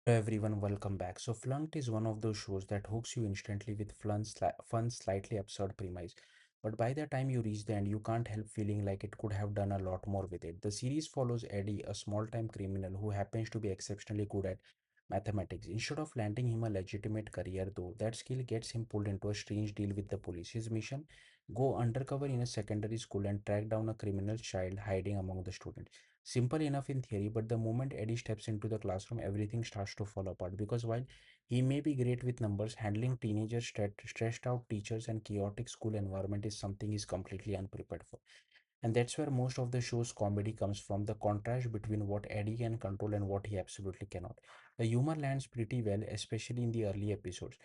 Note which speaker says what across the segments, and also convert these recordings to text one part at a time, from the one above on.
Speaker 1: Hello everyone, welcome back. So Flunked is one of those shows that hooks you instantly with fun, slightly absurd premise. But by the time you reach the end, you can't help feeling like it could have done a lot more with it. The series follows Eddie, a small-time criminal who happens to be exceptionally good at mathematics. Instead of landing him a legitimate career, though, that skill gets him pulled into a strange deal with the police. His mission: go undercover in a secondary school and track down a criminal child hiding among the students. Simple enough in theory, but the moment Eddie steps into the classroom, everything starts to fall apart. Because while he may be great with numbers, handling teenagers, stressed out teachers, and chaotic school environment is something he's completely unprepared for. And that's where most of the show's comedy comes from, the contrast between what Eddie can control and what he absolutely cannot. The humor lands pretty well, especially in the early episodes.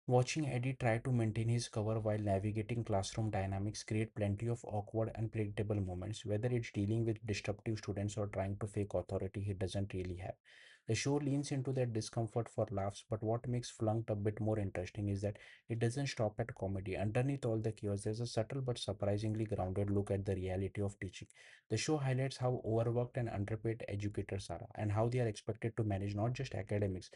Speaker 1: Watching Eddie try to maintain his cover while navigating classroom dynamics create plenty of awkward, unpredictable moments, whether it's dealing with disruptive students or trying to fake authority he doesn't really have. The show leans into that discomfort for laughs, but what makes Flunked a bit more interesting is that it doesn't stop at comedy. Underneath all the chaos, there's a subtle but surprisingly grounded look at the reality of teaching. The show highlights how overworked and underpaid educators are, and how they are expected to manage not just academics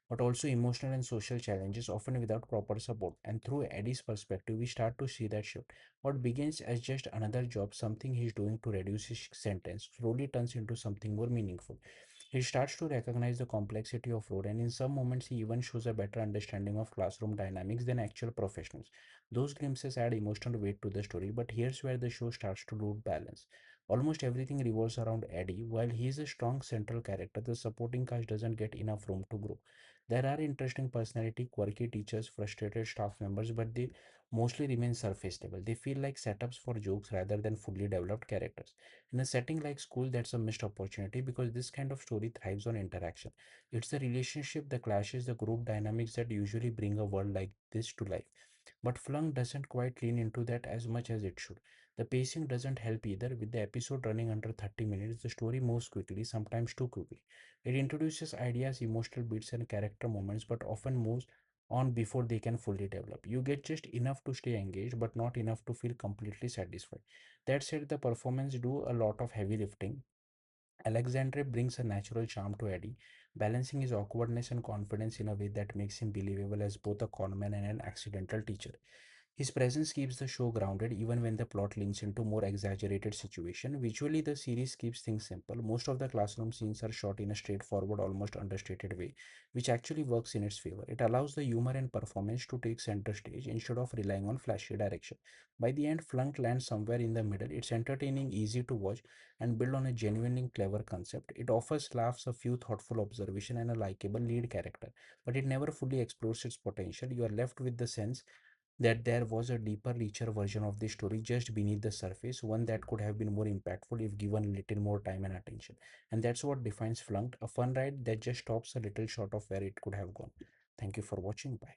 Speaker 1: but also emotional and social challenges, often without proper support. And through Eddie's perspective, we start to see that shift. What begins as just another job, something he's doing to reduce his sentence, slowly turns into something more meaningful. He starts to recognize the complexity of role, and in some moments, he even shows a better understanding of classroom dynamics than actual professionals. Those glimpses add emotional weight to the story, but here's where the show starts to lose balance. Almost everything revolves around Eddie. While he is a strong central character, the supporting cast doesn't get enough room to grow. There are interesting personality, quirky teachers, frustrated staff members, but they mostly remain surface level. They feel like setups for jokes rather than fully developed characters. In a setting like school, that's a missed opportunity because this kind of story thrives on interaction. It's the relationship, the clashes, the group dynamics that usually bring a world like this to life. But Flunk doesn't quite lean into that as much as it should. The pacing doesn't help either. With the episode running under 30 minutes, the story moves quickly, sometimes too quickly. It introduces ideas, emotional beats, and character moments, but often moves on before they can fully develop. You get just enough to stay engaged, but not enough to feel completely satisfied. That said, the performance do a lot of heavy lifting. Alexandre brings a natural charm to Eddie, balancing his awkwardness and confidence in a way that makes him believable as both a conman and an accidental teacher. His presence keeps the show grounded even when the plot leans into more exaggerated situation. Visually, the series keeps things simple. Most of the classroom scenes are shot in a straightforward, almost understated way, which actually works in its favor. It allows the humor and performance to take center stage instead of relying on flashy direction. By the end, Flunk lands somewhere in the middle. It's entertaining, easy to watch, and built on a genuinely clever concept. It offers laughs, a few thoughtful observations, and a likable lead character, but it never fully explores its potential. You are left with the sense that there was a deeper, richer version of the story just beneath the surface, one that could have been more impactful if given a little more time and attention. And that's what defines Flunked, a fun ride that just stops a little short of where it could have gone. Thank you for watching. Bye.